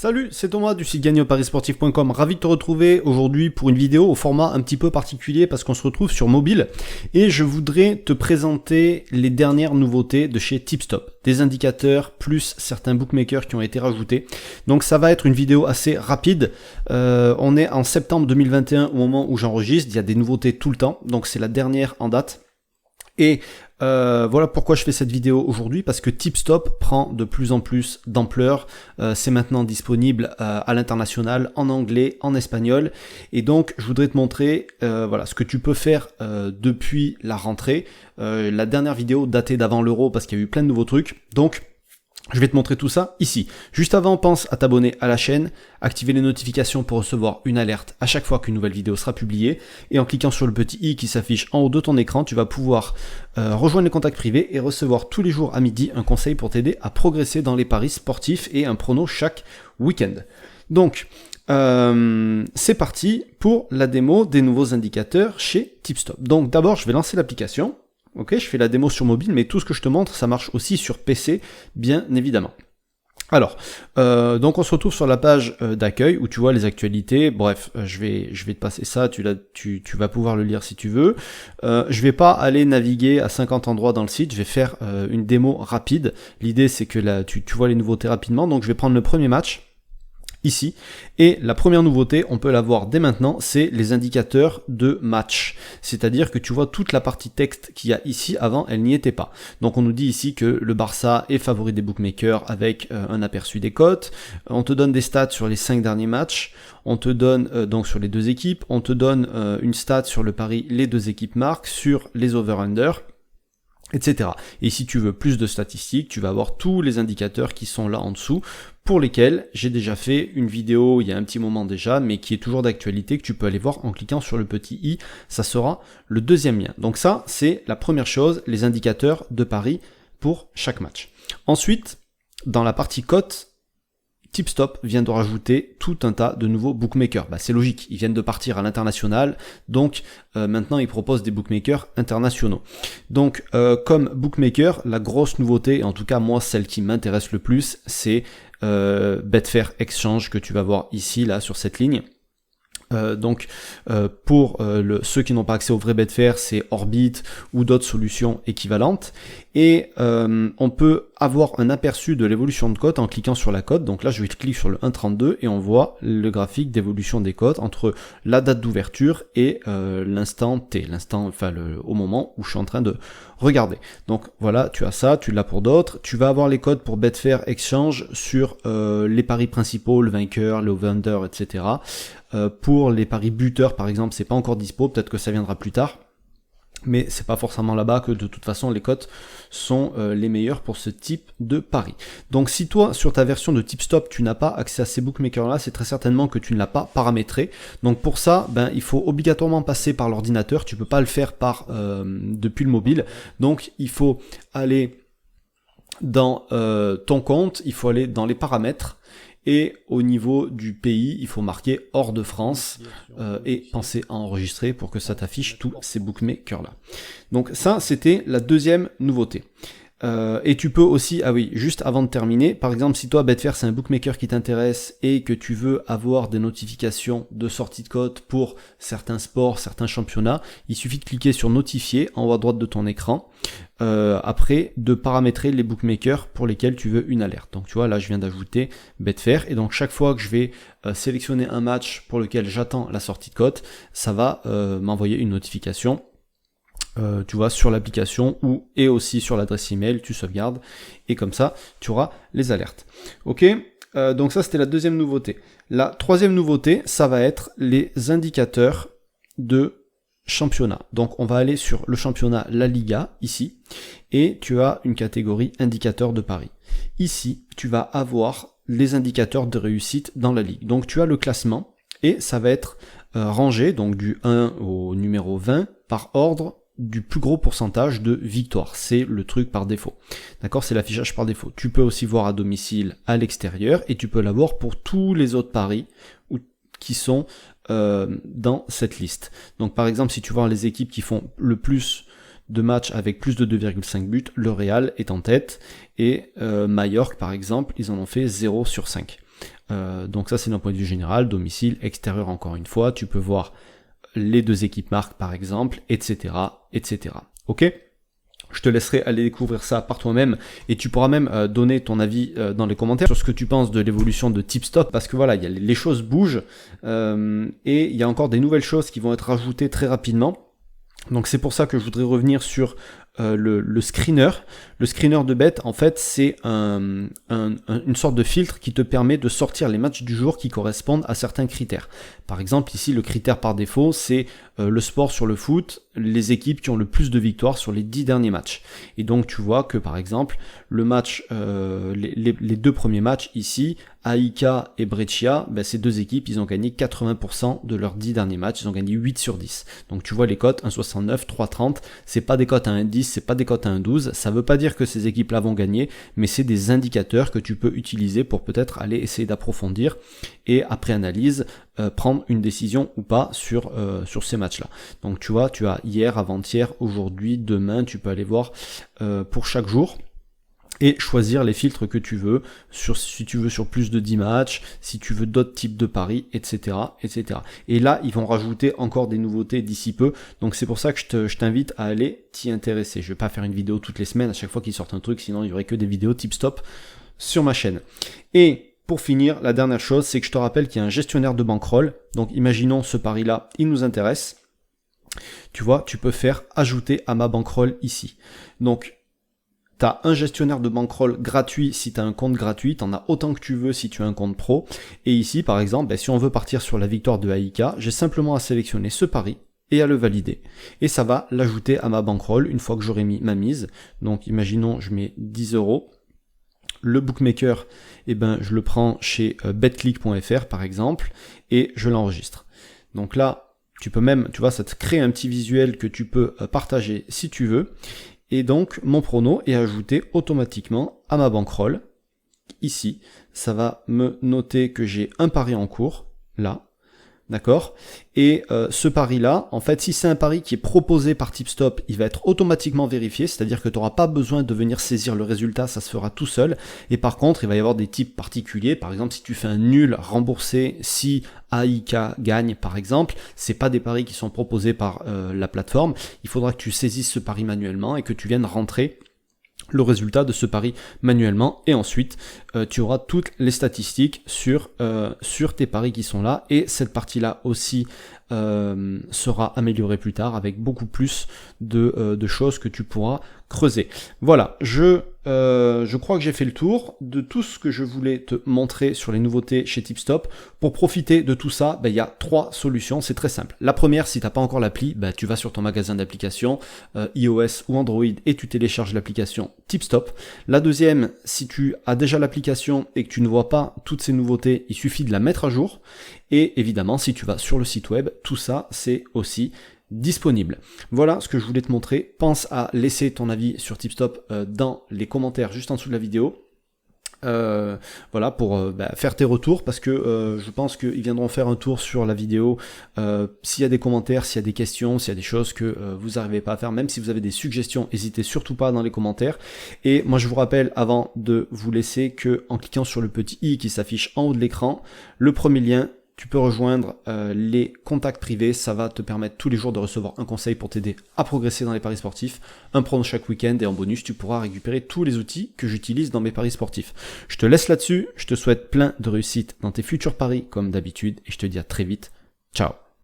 Salut, c'est Thomas du site gagneparissportif.com, ravi de te retrouver aujourd'hui pour une vidéo au format un petit peu particulier parce qu'on se retrouve sur mobile et je voudrais te présenter les dernières nouveautés de chez Tipstop, des indicateurs plus certains bookmakers qui ont été rajoutés. Donc ça va être une vidéo assez rapide, on est en septembre 2021 au moment où j'enregistre, il y a des nouveautés tout le temps, donc c'est la dernière en date. Et voilà pourquoi je fais cette vidéo aujourd'hui, parce que Tipstop prend de plus en plus d'ampleur, c'est maintenant disponible à l'international, en anglais, en espagnol, et donc je voudrais te montrer voilà, ce que tu peux faire depuis la rentrée. La dernière vidéo datait d'avant l'euro parce qu'il y a eu plein de nouveaux trucs, donc je vais te montrer tout ça ici. Juste avant, pense à t'abonner à la chaîne, activer les notifications pour recevoir une alerte à chaque fois qu'une nouvelle vidéo sera publiée. Et en cliquant sur le petit i qui s'affiche en haut de ton écran, tu vas pouvoir rejoindre les contacts privés et recevoir tous les jours à midi un conseil pour t'aider à progresser dans les paris sportifs et un prono chaque week-end. Donc, c'est parti pour la démo des nouveaux indicateurs chez Tipstop. Donc d'abord, je vais lancer l'application. Ok, je fais la démo sur mobile, mais tout ce que je te montre, ça marche aussi sur PC, bien évidemment. Alors, donc on se retrouve sur la page d'accueil où tu vois les actualités. Bref, je vais te passer ça, tu vas pouvoir le lire si tu veux. Je vais pas aller naviguer à 50 endroits dans le site, je vais faire une démo rapide. L'idée c'est que là, tu vois les nouveautés rapidement, donc je vais prendre le premier match ici, et la première nouveauté, on peut la voir dès maintenant, c'est les indicateurs de match, c'est-à-dire que tu vois toute la partie texte qu'il y a ici, avant elle n'y était pas. Donc on nous dit ici que le Barça est favori des bookmakers avec un aperçu des cotes, on te donne des stats sur les 5 derniers matchs, on te donne donc sur les deux équipes, on te donne une stat sur le pari les deux équipes marquent, sur les over-under, etc. Et si tu veux plus de statistiques, tu vas avoir tous les indicateurs qui sont là en dessous, pour lesquels j'ai déjà fait une vidéo il y a un petit moment déjà, mais qui est toujours d'actualité, que tu peux aller voir en cliquant sur le petit i, ça sera le deuxième lien. Donc ça, c'est la première chose, les indicateurs de paris pour chaque match. Ensuite, dans la partie cote, Tipstop vient de rajouter tout un tas de nouveaux bookmakers. Bah, c'est logique, ils viennent de partir à l'international, donc maintenant ils proposent des bookmakers internationaux. Donc comme bookmaker, la grosse nouveauté, en tout cas moi celle qui m'intéresse le plus, c'est Betfair Exchange que tu vas voir ici, là, sur cette ligne. Pour ceux qui n'ont pas accès au vrai Betfair, c'est Orbit ou d'autres solutions équivalentes. Et on peut avoir un aperçu de l'évolution de cote en cliquant sur la cote. Donc là, je vais cliquer sur le 1,32 et on voit le graphique d'évolution des cotes entre la date d'ouverture et l'instant T, au moment où je suis en train de regarder. Donc voilà, tu as ça, tu l'as pour d'autres. Tu vas avoir les cotes pour Betfair Exchange sur les paris principaux, le vainqueur, le over-under, etc. Pour les paris buteurs, par exemple, c'est pas encore dispo, peut-être que ça viendra plus tard. Mais c'est pas forcément là-bas que de toute façon les cotes sont les meilleures pour ce type de pari. Donc si toi sur ta version de Tipstop tu n'as pas accès à ces bookmakers là, c'est très certainement que tu ne l'as pas paramétré. Donc pour ça, il faut obligatoirement passer par l'ordinateur, tu peux pas le faire depuis le mobile. Donc il faut aller dans ton compte, il faut aller dans les paramètres. Et au niveau du pays, il faut marquer hors de France et penser à enregistrer pour que ça t'affiche tous ces bookmakers là. Donc ça, c'était la deuxième nouveauté. Et tu peux aussi, ah oui, juste avant de terminer, par exemple si toi Betfair c'est un bookmaker qui t'intéresse et que tu veux avoir des notifications de sortie de cote pour certains sports, certains championnats, il suffit de cliquer sur notifier en haut à droite de ton écran, après de paramétrer les bookmakers pour lesquels tu veux une alerte. Donc tu vois là je viens d'ajouter Betfair et donc chaque fois que je vais sélectionner un match pour lequel j'attends la sortie de cote, ça va m'envoyer une notification. Tu vois sur l'application et aussi sur l'adresse email, tu sauvegardes et comme ça tu auras les alertes. Ok, donc ça c'était la deuxième nouveauté. La troisième nouveauté, ça va être les indicateurs de championnat. Donc on va aller sur le championnat La Liga ici et tu as une catégorie indicateurs de paris. Ici tu vas avoir les indicateurs de réussite dans la ligue. Donc tu as le classement et ça va être rangé donc du 1 au numéro 20 par ordre du plus gros pourcentage de victoire, c'est le truc par défaut. D'accord, c'est l'affichage par défaut. Tu peux aussi voir à domicile, à l'extérieur, et tu peux l'avoir pour tous les autres paris qui sont dans cette liste. Donc par exemple, si tu vois les équipes qui font le plus de matchs avec plus de 2,5 buts, le Real est en tête, et Mallorca par exemple, ils en ont fait 0 sur 5. Donc ça c'est d'un point de vue général, domicile, extérieur encore une fois, tu peux voir les deux équipes marques par exemple, etc. etc. Ok ? Je te laisserai aller découvrir ça par toi-même et tu pourras même donner ton avis dans les commentaires sur ce que tu penses de l'évolution de TipStop, parce que voilà, les choses bougent et il y a encore des nouvelles choses qui vont être rajoutées très rapidement. Donc c'est pour ça que je voudrais revenir sur le screener. Le screener de bet, en fait, c'est une sorte de filtre qui te permet de sortir les matchs du jour qui correspondent à certains critères. Par exemple, ici, le critère par défaut, c'est le sport sur le foot, les équipes qui ont le plus de victoires sur les 10 derniers matchs. Et donc, tu vois que, par exemple, le match, les deux premiers matchs ici, AIK et Brescia, ben, ces deux équipes, ils ont gagné 80% de leurs 10 derniers matchs, ils ont gagné 8 sur 10. Donc, tu vois les cotes, 1,69, 3,30, c'est pas des cotes à 1,10, c'est pas des cotes à 1,12, ça veut pas dire que ces équipes-là vont gagner, mais c'est des indicateurs que tu peux utiliser pour peut-être aller essayer d'approfondir et après analyse, prendre une décision ou pas sur ces matchs-là. Donc tu vois, tu as hier, avant-hier, aujourd'hui, demain, tu peux aller voir pour chaque jour et choisir les filtres que tu veux, si tu veux sur plus de 10 matchs, si tu veux d'autres types de paris, etc., etc. Et là, ils vont rajouter encore des nouveautés d'ici peu, donc c'est pour ça que je t'invite à aller t'y intéresser. Je vais pas faire une vidéo toutes les semaines à chaque fois qu'ils sortent un truc, sinon il y aurait que des vidéos TipStop sur ma chaîne. Et pour finir, la dernière chose, c'est que je te rappelle qu'il y a un gestionnaire de bankroll. Donc imaginons ce pari-là, il nous intéresse. Tu vois, tu peux faire ajouter à ma bankroll ici. Donc, tu as un gestionnaire de bankroll gratuit si tu as un compte gratuit, tu en as autant que tu veux si tu as un compte pro. Et ici, par exemple, ben, si on veut partir sur la victoire de AIK, j'ai simplement à sélectionner ce pari et à le valider. Et ça va l'ajouter à ma bankroll une fois que j'aurai mis ma mise. Donc imaginons, je mets 10 €. Le bookmaker, eh ben, je le prends chez betclick.fr par exemple, et je l'enregistre. Donc là, tu peux même, tu vois, ça te crée un petit visuel que tu peux partager si tu veux. Et donc, mon prono est ajouté automatiquement à ma bankroll. Ici, ça va me noter que j'ai un pari en cours, là. D'accord ? Et ce pari-là, en fait, si c'est un pari qui est proposé par TipStop, il va être automatiquement vérifié, c'est-à-dire que tu n'auras pas besoin de venir saisir le résultat, ça se fera tout seul. Et par contre, il va y avoir des types particuliers. Par exemple, si tu fais un nul remboursé, si AIK gagne, par exemple, c'est pas des paris qui sont proposés par la plateforme. Il faudra que tu saisisses ce pari manuellement et que tu viennes rentrer le résultat de ce pari manuellement, et ensuite tu auras toutes les statistiques sur tes paris qui sont là, et cette partie là aussi sera améliorée plus tard avec beaucoup plus de choses que tu pourras creuser. Voilà, je crois que j'ai fait le tour de tout ce que je voulais te montrer sur les nouveautés chez TipStop. Pour profiter de tout ça, il y a 3 solutions, c'est très simple. La première, si tu n'as pas encore l'appli, tu vas sur ton magasin d'applications, iOS ou Android, et tu télécharges l'application TipStop. La deuxième, si tu as déjà l'application et que tu ne vois pas toutes ces nouveautés, il suffit de la mettre à jour. Et évidemment, si tu vas sur le site web, tout ça, c'est aussi disponible. Voilà ce que je voulais te montrer. Pense à laisser ton avis sur TipStop dans les commentaires juste en dessous de la vidéo. Voilà, pour faire tes retours, parce que je pense qu'ils viendront faire un tour sur la vidéo s'il y a des commentaires, s'il y a des questions, s'il y a des choses que vous n'arrivez pas à faire, même si vous avez des suggestions, n'hésitez surtout pas dans les commentaires. Et moi je vous rappelle, avant de vous laisser, que en cliquant sur le petit i qui s'affiche en haut de l'écran, le premier lien, tu peux rejoindre les contacts privés, ça va te permettre tous les jours de recevoir un conseil pour t'aider à progresser dans les paris sportifs, un prono chaque week-end, et en bonus tu pourras récupérer tous les outils que j'utilise dans mes paris sportifs. Je te laisse là-dessus, je te souhaite plein de réussite dans tes futurs paris comme d'habitude, et je te dis à très vite, ciao.